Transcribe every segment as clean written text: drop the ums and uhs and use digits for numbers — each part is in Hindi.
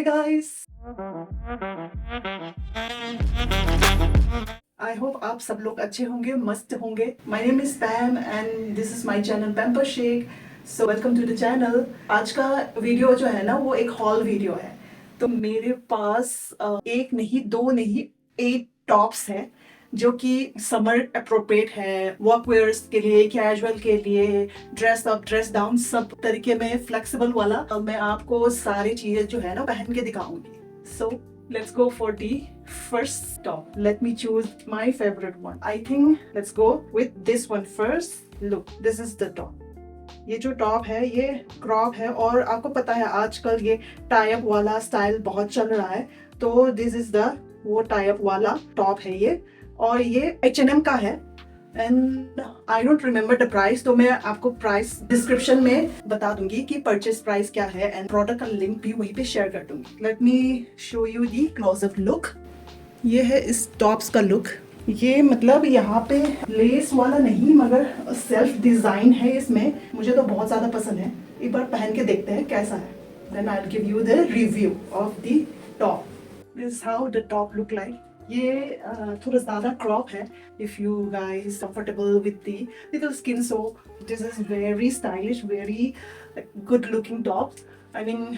गाइस, आई होप आप सब लोग अच्छे होंगे, मस्त होंगे। My name is Pam and this is my channel Pamper Shake. So welcome to the channel. आज का वीडियो जो है ना वो एक हॉल वीडियो है। तो मेरे पास एक नहीं, दो नहीं, 8 टॉप्स हैं जो कि समर अप्रोप्रिएट है, वर्क वेयर्स के लिए, कैजुअल के लिए, ड्रेस अप ड्रेस डाउन, सब तरीके में फ्लेक्सिबल वाला। अब मैं आपको सारी चीजें जो है ना पहन के दिखाऊंगी। सो let's go for the first top. Let me choose my favorite one. I think let's go with this one first. Look, this is the top. ये जो टॉप है ये क्रॉप है और आपको पता है आजकल ये टाई अप वाला स्टाइल बहुत चल रहा है। तो दिस इज द वो टाई अप वाला टॉप है ये, और ये H&M का है and I don't remember the price. तो मैं आपको प्राइस डिस्क्रिप्शन में बता दूंगी कि परचेज प्राइस क्या है एंड प्रोडक्ट का लिंक भी वहीं पे शेयर कर दूंगी। Let me show you the closeup look. ये है इस टॉप्स का लुक। ये मतलब यहाँ पे लेस वाला नहीं मगर सेल्फ डिजाइन है इसमें। मुझे तो बहुत ज्यादा पसंद है। एक बार पहन के देखते हैं कैसा है, then I will give you the review of the top. This is how the top look like. ये थोड़ा ज़्यादा क्रॉप है। If you guys comfortable with the little skin, so this is very stylish, very good looking top. I mean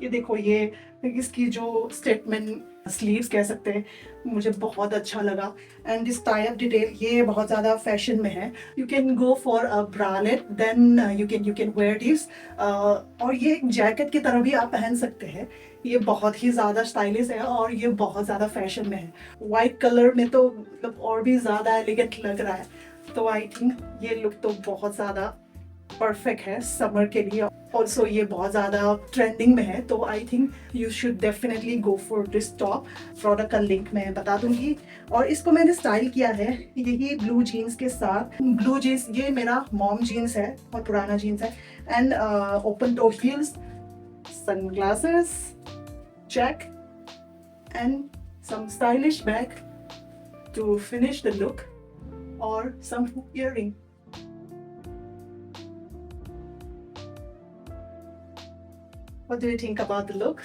ये देखो, ये इसकी जो स्टेटमेंट स्लीव्स कह सकते हैं, मुझे बहुत अच्छा लगा। And this tie up detail ये बहुत ज़्यादा फैशन में है। You can go for a bralette, then you can wear this. और ये एक जैकेट की तरह भी आप पहन सकते हैं। ये बहुत ही ज़्यादा स्टाइलिश है और ये बहुत ज़्यादा फैशन में है। वाइट कलर में तो मतलब और भी ज़्यादा एलिगेंट लग रहा है। तो आई थिंक ये लुक तो बहुत ज़्यादा परफेक्ट है समर के लिए। ऑल्सो ये बहुत ज़्यादा ट्रेंडिंग में है, तो I think you should definitely go for this top. Product का लिंक मैं बता दूंगी। और इसको मैंने स्टाइल किया है यही ब्लू जीन्स के साथ। ब्लू जीन्स ये मेरा मॉम जीन्स है, बहुत पुराना जीन्स है। And open to heels, sunglasses, check, and some stylish bag to finish the look, or some earring. What do you think about the look?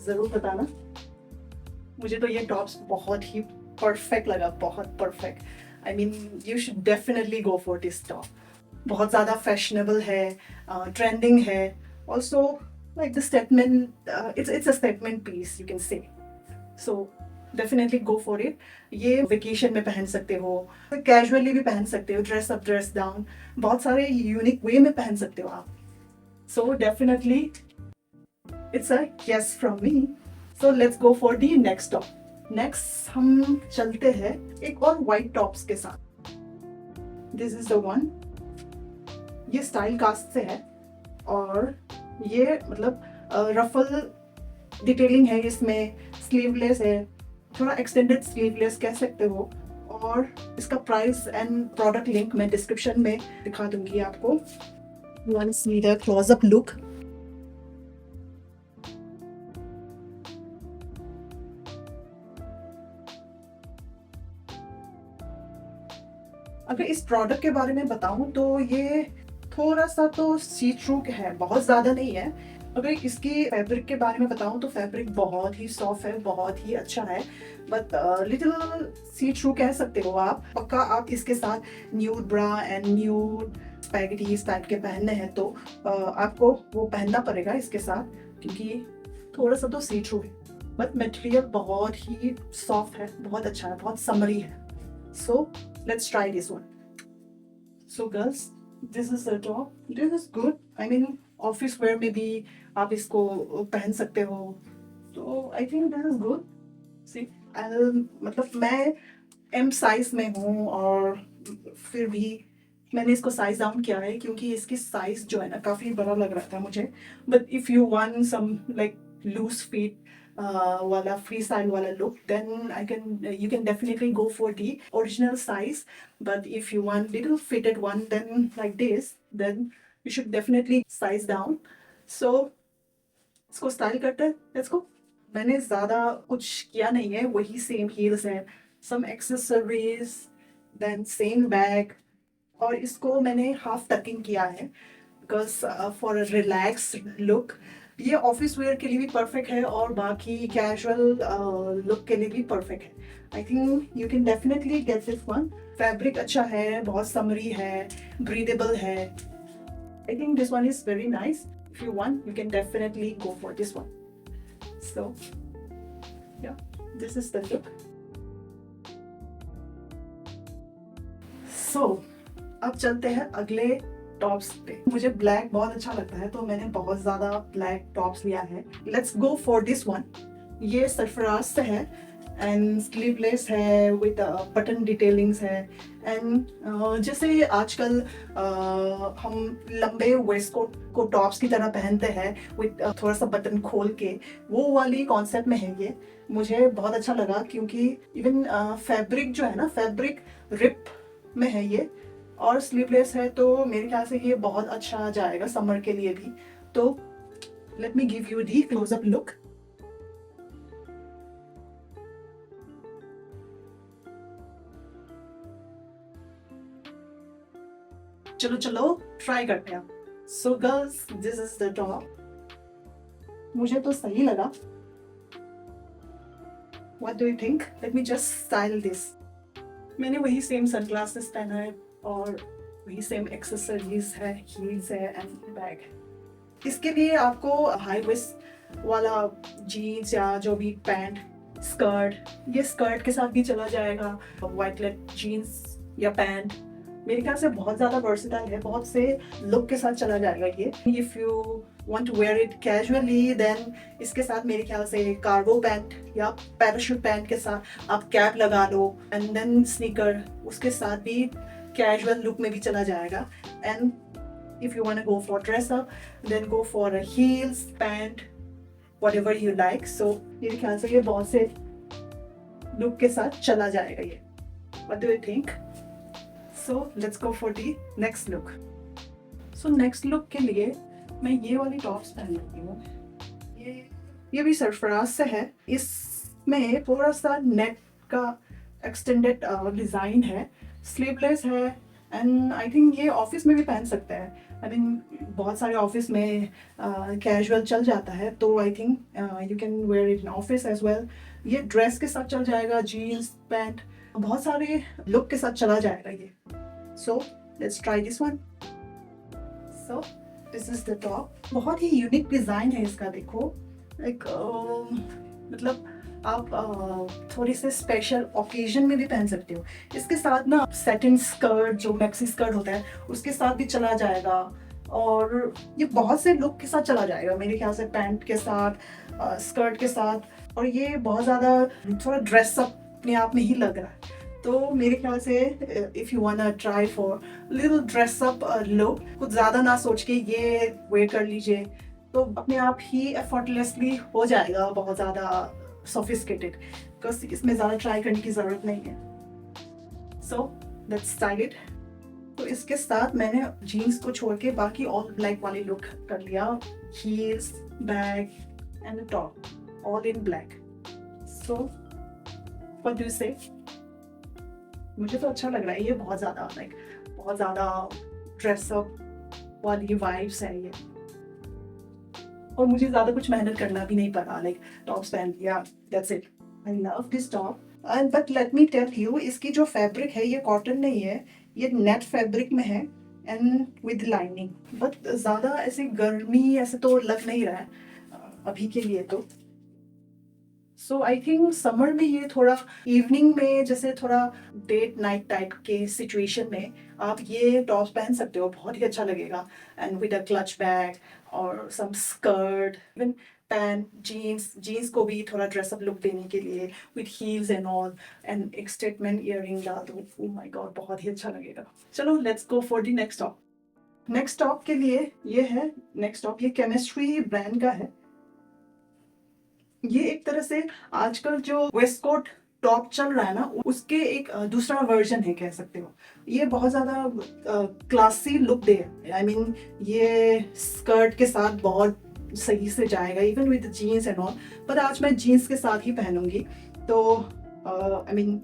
जरूर बताना। मुझे तो ये टॉप्स बहुत ही परफेक्ट लगा, बहुत perfect. I mean you should definitely go for this top. बहुत ज़्यादा फैशनेबल है, ट्रेंडिंग है। Also like the statement, it's a statement piece you can say, so definitely go for it. ये वेकेशन में पहन सकते हो, कैजुअली भी पहन सकते हो, ड्रेस अप ड्रेस डाउन, बहुत सारे यूनिक वे में पहन सकते हो आप। so definitely it's a yes from me. so let's go for the next top. next हम चलते हैं एक और वाइट टॉप्स के साथ। this is the one. ये स्टाइल कास्ट से है और ये मतलब रफल डिटेलिंग है इसमें, स्लीवलेस है, थोड़ा एक्सटेंडेड स्लीवलेस कह सकते हो। और इसका प्राइस एंड प्रोडक्ट लिंक मैं डिस्क्रिप्शन में दिखा दूंगी आपको। You want to see the closeup look. अगर इस प्रोडक्ट के बारे में बताऊं तो ये थोड़ा सा तो सी थ्रू है, बहुत ज़्यादा नहीं है। अगर इसकी फैब्रिक के बारे में बताऊं तो फैब्रिक बहुत ही सॉफ्ट है, बहुत ही अच्छा है, बट लिटिल सी थ्रू कह सकते हो आप। पक्का आप इसके साथ nude bra and nude spaghettis type के पहनने हैं तो आपको वो पहनना पड़ेगा इसके साथ, क्योंकि थोड़ा सा तो सी थ्रू है, बट मटेरियल बहुत ही सॉफ्ट है, बहुत अच्छा है, बहुत समरी है। So let's try this one. So girls, this is the top. This is good. I mean office wear में भी आप इसको पहन सकते हो, तो I think this is good. See मतलब मैं एम साइज में हूँ और फिर भी मैंने इसको साइज डाउन किया है क्योंकि इसकी साइज जो है ना काफ़ी बड़ा लग रहा था मुझे। But if you want some like loose fit वाला फ्री स्टाइल वाला look, then you can definitely go for the original size. But if you want little fitted one, then like this, then you should definitely size down. So इसको स्टाइल करते हैं, लेट्स गो। मैंने ज़्यादा कुछ किया नहीं है, वही सेम हील्स हैं, सम एक्सेसरीज, देन सेम बैग, और इसको मैंने हाफ टकिंग किया है because for a relax look. ये ऑफिस वेयर के लिए भी परफेक्ट है और बाकी कैजुअल लुक के लिए भी परफेक्ट है। I think you can definitely get this one. Fabric अच्छा है, बहुत समरी है, ब्रीदेबल है। I think this one is very nice. If you want you can definitely go for this one. So yeah, this is the look. So अब चलते हैं अगले टॉप्स पे। मुझे ब्लैक बहुत अच्छा लगता है तो मैंने बहुत ज्यादा ब्लैक टॉप्स लिया है। Let's go for this one. ये सरफराज से है एंड स्लीवलेस है विद बटन डिटेलिंग्स है। एंड जैसे आजकल हम लंबे वेस्ट कोट को टॉप्स की तरह पहनते हैं विद थोड़ा सा बटन खोल के, वो वाली कॉन्सेप्ट में है ये। मुझे बहुत अच्छा लगा क्योंकि इवन फैब्रिक जो है ना, फैब्रिक रिप में है ये और स्लीवलेस है, तो मेरे ख्याल से ये बहुत अच्छा जाएगा समर के लिए भी। तो let me give you the closeup look. चलो चलो ट्राई करते हैं। So girls, this is the top. मुझे तो सही लगा। What do you think? Let me just style this. मैंने वही सेम सनग्लासेस पहना है और वही सेम एक्सेसरीज है, हील्स है एंड बैग। इसके लिए आपको हाई वेस्ट वाला जीन्स या जो भी पैंट, स्कर्ट, ये स्कर्ट के साथ भी चला जाएगा। वाइट लेट जीन्स या पैंट मेरे ख्याल से बहुत ज़्यादा वर्सेटाइल है, बहुत से लुक के साथ चला जाएगा ये। If you want to wear it casually then इसके साथ मेरे ख्याल से कार्गो पैंट या पैराशूट पैंट के साथ आप कैप लगा लो एंड देन स्नीकर, उसके साथ भी कैजुअल लुक में भी चला जाएगा। And if you want to go for dress up then go for heels, pant, whatever you like. So मेरे ख्याल से ये बहुत से लुक के साथ चला जाएगा ये। What do you think? So let's go for the next look. So next look के लिए मैं ये वाली टॉप्स पहन लेती हूँ। ये भी सरफराज से है। इसमें थोड़ा सा नेट का एक्सटेंडेड डिज़ाइन है, स्लीवलेस है एंड आई थिंक ये ऑफिस में भी पहन सकते हैं। आई मीन बहुत सारे ऑफिस में कैजुअल चल जाता है, तो I think you can wear it in office as well. ये ड्रेस के साथ चल जाएगा, जीन्स, पैंट, बहुत सारे लुक के साथ चला जाएगा ये। सो let's try this one. So this is the top. बहुत ही यूनिक डिजाइन है इसका, देखो। एक मतलब आप थोड़ी से स्पेशल ओकेजन में भी पहन सकते हो। इसके साथ ना सेटिन स्कर्ट, जो मैक्सी स्कर्ट होता है, उसके साथ भी चला जाएगा और ये बहुत से लुक के साथ चला जाएगा मेरे ख्याल से, पैंट के साथ, स्कर्ट के साथ। और ये बहुत ज़्यादा थोड़ा ड्रेसअप अपने आप में ही लग रहा है। तो मेरे ख्याल से if you वांना try for little dress up look, कुछ ज़्यादा ना सोच के ये वेयर कर लीजिए तो अपने आप ही एफर्टलेसली हो जाएगा बहुत ज़्यादा सोफिस्टिकेटेड, बिकॉज इसमें ज़्यादा ट्राई करने की ज़रूरत नहीं है। So let's style it. तो इसके साथ मैंने जीन्स को छोड़ के बाकी ऑल ब्लैक वाली लुक कर लिया। Heels, bag and top, all in black. So what do you से? मुझे तो अच्छा लग रहा है ये, बहुत ज़्यादा बहुत ज़्यादा ड्रेसअप वाली वाइब्स है ये। और मुझे ज़्यादा कुछ मेहनत करना भी नहीं पड़ा, टॉप्स पहन लिया, that's it. I love this top. And but let me tell you, इसकी जो फैब्रिक है ये कॉटन नहीं है, ये नेट फैब्रिक में है एंड विद लाइनिंग। बट ज़्यादा ऐसे गर्मी ऐसे तो लग नहीं रहा है अभी के लिए तो। सो आई थिंक समर में ये थोड़ा इवनिंग में, जैसे थोड़ा डेट नाइट टाइप के सिचुएशन में आप ये टॉप्स पहन सकते हो, बहुत ही अच्छा लगेगा। And with a clutch bag और सम स्कर्ट, इवन पैंट, जीन्स को भी थोड़ा ड्रेसअप लुक देने के लिए with heels and all, and एक स्टेटमेंट ईयरिंग डाल दो, ओह माय गॉड, बहुत ही अच्छा लगेगा। चलो let's go for the next top. Next top के लिए ये है, नेक्स्ट टॉप ये केमिस्ट्री ब्रांड का है। ये एक तरह से आजकल जो वेस्ट कोट टॉप चल रहा है ना, उसके एक दूसरा वर्जन है कह सकते हो। ये बहुत ज़्यादा क्लासी लुक दे, आई मीन ये स्कर्ट के साथ बहुत सही से जाएगा, even with jeans and all. पर आज मैं जीन्स के साथ ही पहनूंगी। तो आई मीन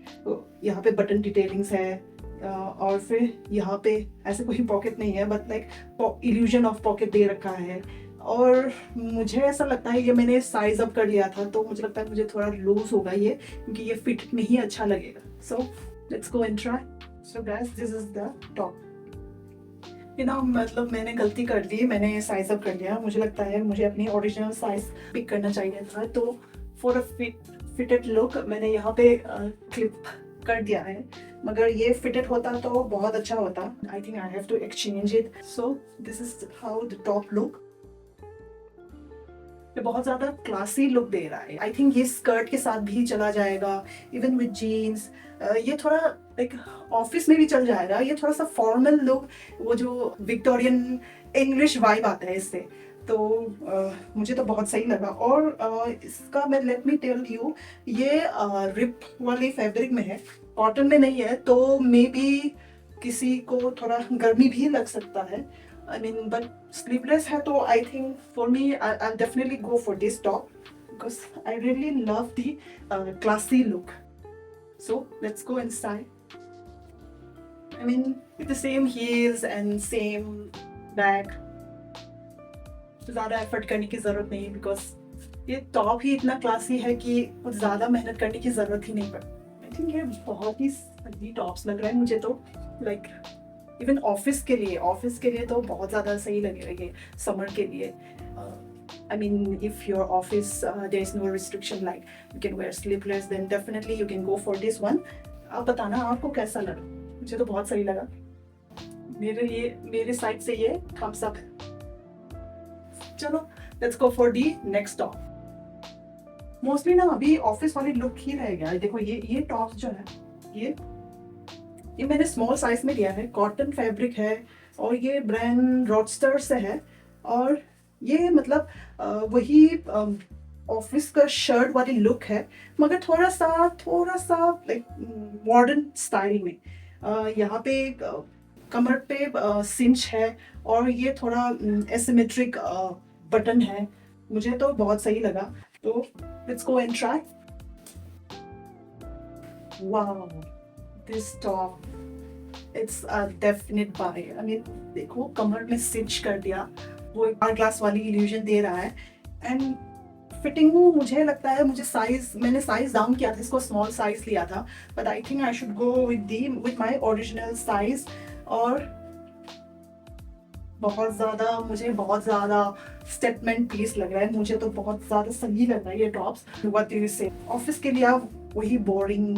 यहाँ पे बटन डिटेलिंग्स है और फिर यहाँ पे ऐसे कोई पॉकेट नहीं है, but like illusion of pocket दे रखा है। और मुझे ऐसा लगता है ये मैंने साइज अप कर लिया था, तो मुझे लगता है मुझे थोड़ा लूज होगा ये, क्योंकि ये फिट नहीं अच्छा लगेगा। So let's go and try. So guys, this is the top. ये ना, मतलब मैंने गलती कर दी, मैंने साइज अप कर लिया। मुझे लगता है मुझे अपनी ओरिजिनल साइज पिक करना चाहिए था, तो फॉर अ फिटेड लुक मैंने यहाँ पे क्लिप कर दिया है, मगर ये फिटेड होता तो बहुत अच्छा होता। I think I have to exchange it. So this is how the top look. ये बहुत ज़्यादा क्लासी लुक दे रहा है। आई थिंक ये स्कर्ट के साथ भी चला जाएगा, इवन विद जीन्स। ये थोड़ा लाइक ऑफिस में भी चल जाएगा। ये थोड़ा सा फॉर्मल लुक, वो जो विक्टोरियन इंग्लिश वाइब आता है इससे, तो मुझे तो बहुत सही लगा। और इसका मैं लेट मी टेल यू, ये रिप वाली फैब्रिक में है, कॉटन में नहीं है, तो मे बी किसी को थोड़ा गर्मी भी लग सकता है। I mean, but sleeveless है तो I think for me I'll definitely go for this top because I really love the classy look. So let's go inside. I mean, with the same heels and same bag. ज़्यादा एफर्ट करने की ज़रूरत नहीं है, बिकॉज ये टॉप ही इतना क्लासी है कि कुछ ज़्यादा मेहनत करने की ज़रूरत ही नहीं पड़ती। आई थिंक ये बहुत ही सही टॉप्स लग रहा है मुझे तो, लाइक इवन ऑफिस के लिए तो बहुत ज़्यादा सही लगेगा ये समर के लिए। I mean, if your office there is no restriction like you can wear sleeveless, then definitely you can go for this one. आप बताना आपको कैसा लगा? मुझे तो बहुत सही लगा। मेरे साइड से ये थम्स अप है। चलो let's go for the next top. Mostly ना अभी ऑफिस वाली लुक ही रह गया है। देखो ये टॉप जो है, ये मैंने स्मॉल साइज में लिया है, कॉटन फैब्रिक है, और ये ब्रांड रॉडस्टर से है। और ये मतलब वही ऑफिस का शर्ट वाली लुक है, मगर थोड़ा सा लाइक मॉडर्न स्टाइल में। यहाँ पे कमर पे सिंच है, और ये थोड़ा एसिमेट्रिक बटन है। मुझे तो बहुत सही लगा, तो let's go and try. Wow, this top, it's a definite buy. I mean, देखो कमर में सिंच कर दिया, वो एक आर ग्लास वाली इल्यूजन दे रहा है। एंड फिटिंग मुझे लगता है, मैंने साइज डाउन किया था, इसको स्मॉल साइज लिया था, but I think I should go with my original size. और मुझे बहुत ज़्यादा स्टेटमेंट पीस लग रहा है, मुझे तो बहुत ज़्यादा सही लग रहा है ये टॉप्स। व्हाट डू यू से? ऑफिस के लिए आप वही बोरिंग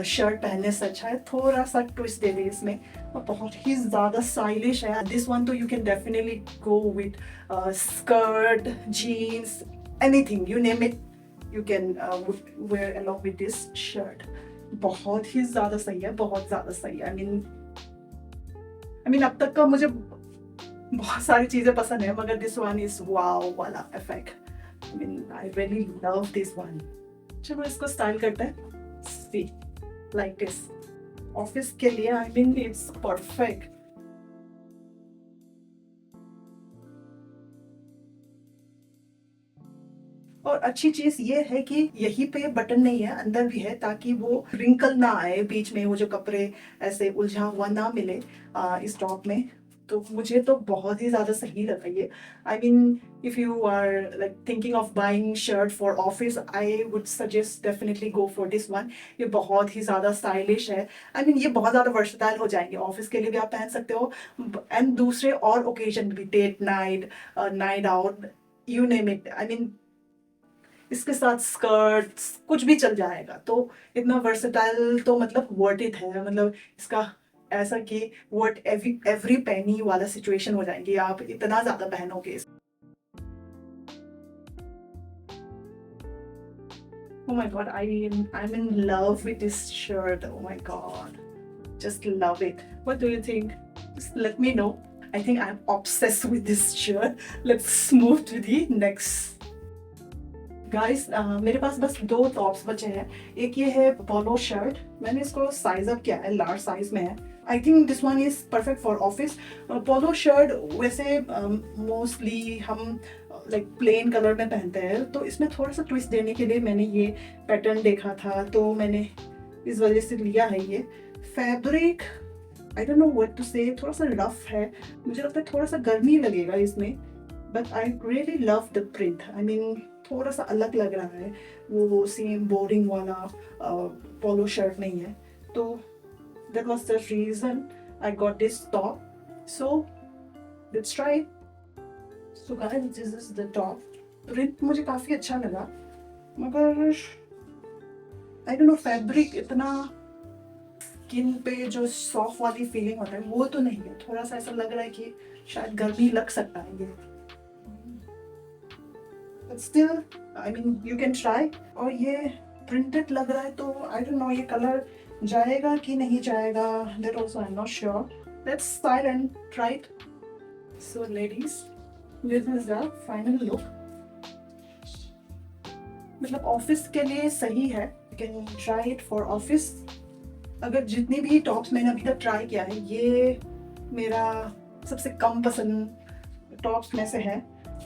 शर्ट पहनने से अच्छा है थोड़ा सा ट्विस्ट दे दे इसमें, और बहुत ही ज़्यादा स्टाइलिश है दिस वन। तो you can definitely go with skirt, jeans, anything you name it, you can wear along with this shirt. बहुत ही ज़्यादा सही है, बहुत ज़्यादा सही है। आई मीन अब तक का मुझे बहुत सारी चीज़ें पसंद है, मगर दिस वन इज वाओ वाला effect. I mean I really love this one. चलो इसको स्टाइल करते हैं, सी लाइक दिस ऑफिस के लिए। I mean it's perfect. और अच्छी चीज ये है कि यहीं पे बटन नहीं है, अंदर भी है, ताकि वो रिंकल ना आए बीच में, वो जो कपड़े ऐसे उलझा हुआ ना मिले इस टॉप में। तो मुझे तो बहुत ही ज़्यादा सही लगा ये। I mean if you are like thinking of buying shirt for office, I would suggest definitely go for this one. ये बहुत ही ज़्यादा स्टाइलिश है। आई मीन ये बहुत ज़्यादा वर्सटाइल हो जाएंगे, ऑफिस के लिए भी आप पहन सकते हो, एंड दूसरे और ओकेजन भी, date night, night out, you name it. I mean इसके साथ स्कर्ट्स कुछ भी चल जाएगा। तो इतना वर्सेटाइल तो मतलब वर्थ इट है। मतलब इसका ऐसा कि वर्थ एवरी पेनी वाला सिचुएशन हो जाएंगे, आप इतना ज्यादा पहनोगे। Oh my god, I'm in love with this shirt. Oh my god, just love it. What do you think? Just let me know. I think I'm obsessed with this shirt. Let's move to the next. Guys मेरे पास बस दो टॉप्स बचे हैं। एक ये है पोलो शर्ट, मैंने इसको साइज अप किया है, लार्ज साइज में है। I think this one is perfect for office. Polo shirt वैसे मोस्टली हम लाइक प्लेन कलर में पहनते हैं, तो इसमें थोड़ा सा ट्विस्ट देने के लिए मैंने ये पैटर्न देखा था, तो मैंने इस वजह से लिया है। ये fabric I don't know what to say, थोड़ा सा रफ है, मुझे लगता है थोड़ा सा गर्मी लगेगा इसमें, but I really love the print. I mean थोड़ा सा अलग लग रहा है, वो सेम बोरिंग वाला पोलो शर्ट नहीं है। तो that was the reason I got this top. So let's try. So guys, this is the top. Print मुझे काफ़ी अच्छा लगा, मगर आई डोंट नो, फैब्रिक इतना स्किन पे जो सॉफ्ट वाली फीलिंग होता है वो तो नहीं है। थोड़ा सा ऐसा लग रहा है कि शायद गर्मी लग सकता है ये। But still I mean you can try. और ये प्रिंटेड लग रहा है, तो आई डोंट नो ये कलर जाएगा कि नहीं जाएगा, that also I am not sure. Let's try and try it. So ladies, this is the final look. मतलब ऑफिस के लिए सही है, you can try it for office. अगर जितनी भी टॉप्स मैंने अभी तक ट्राई किया है, ये मेरा सबसे कम पसंद टॉप्स में से है,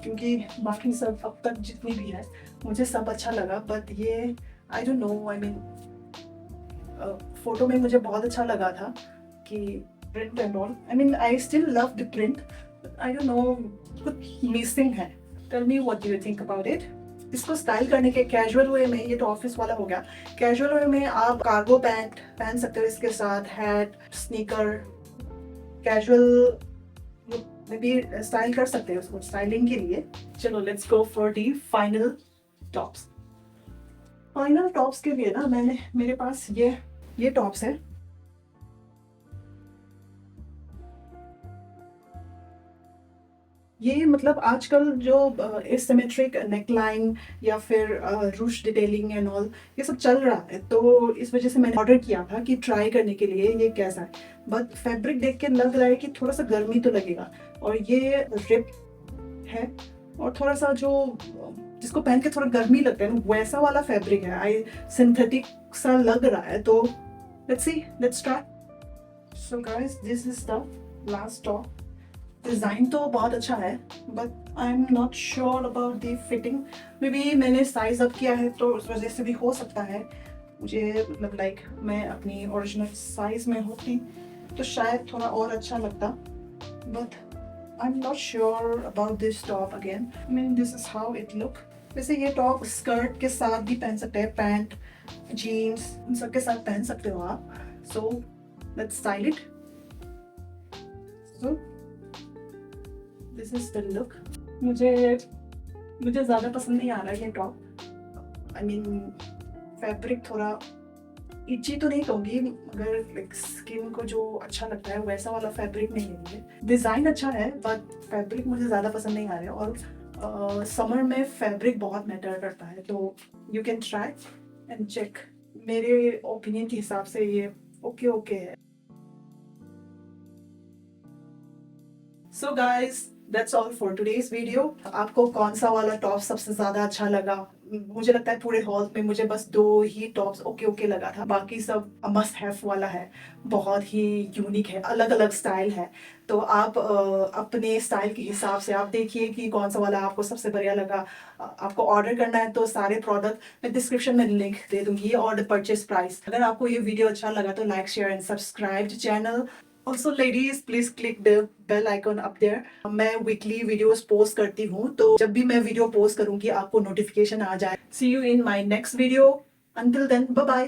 क्योंकि बाकी सब अब तक जितनी भी है मुझे सब अच्छा लगा। बट ये I don't know, I mean photo में मुझे बहुत अच्छा लगा था कि print and all. I mean I still love the print, I don't know, कुछ मिसिंग है। Tell me what do you think about it. इसको स्टाइल करने के कैजुअल वे में, ये तो ऑफिस वाला हो गया, कैजुअल वे में आप कार्गो पैंट पहन सकते हो, इसके साथ हैट, स्नीकर, कैजुअल लुक में भी स्टाइल कर सकते हो उसको स्टाइलिंग के लिए। चलो let's go for the final tops. Final tops के लिए ना मेरे पास ये टॉप्स है। ये मतलब आजकल जो एसिमेट्रिक नेकलाइन या फिर रूश डिटेलिंग एंड ऑल ये सब चल रहा है, तो इस वजह से मैंने ऑर्डर किया था कि ट्राई करने के लिए ये कैसा है। बट फैब्रिक देख के लग रहा है कि थोड़ा सा गर्मी तो लगेगा। और ये रिप है, और थोड़ा सा जो जिसको पहन के थोड़ा गर्मी लगता है ना, वैसा वाला फैब्रिक है। आई सिंथेटिक सा लग रहा है। तो let's see, let's try. So guys, this is the last top. Design तो बहुत अच्छा है, but I am not sure about the fitting. May be मैंने साइज अप किया है तो उस वजह से भी हो सकता है। मुझे मतलब लाइक मैं अपनी ओरिजिनल साइज में होती तो शायद थोड़ा और अच्छा लगता। But I am not sure about this top again. I mean this is how it look. वैसे ये टॉप स्कर्ट के साथ भी पहन सकते हैं, पैंट, जीन्स, इन सब के साथ पहन सकते हो आप। So let's style it. So this is the look. मुझे ज़्यादा पसंद नहीं आ रहा है ये टॉप। आई मीन फैब्रिक थोड़ा इची तो नहीं कहूँगी, मगर लाइक स्किन को जो अच्छा लगता है वैसा वाला फैब्रिक नहीं है ये। डिज़ाइन अच्छा है, बट फैब्रिक मुझे ज़्यादा पसंद नहीं आ रहा है। और समर में फैब्रिक बहुत मैटर करता है, तो you can try and check. मेरे ओपिनियन के हिसाब से ये ओके है। So guys, that's all for today's video. आपको कौन सा वाला टॉप सबसे ज्यादा अच्छा लगा? मुझे लगता है पूरे हॉल में मुझे बस 2 ही टॉप्स ओके लगा था, बाकी सब मस्ट हैव वाला है। बहुत ही यूनिक है, अलग अलग स्टाइल है। तो आप अपने स्टाइल के हिसाब से आप देखिए कि कौन सा वाला आपको सबसे बढ़िया लगा। आपको ऑर्डर करना है तो सारे प्रोडक्ट मैं डिस्क्रिप्शन में लिंक दे दूंगी, और परचेज प्राइस। अगर आपको ये वीडियो अच्छा लगा तो like, share and subscribe channel. Also ladies, please click the bell icon up there. मैं वीकली वीडियोस पोस्ट करती हूँ, तो जब भी मैं वीडियो पोस्ट करूँगी आपको नोटिफिकेशन आ जाए। See you in my next video. Until then, bye bye.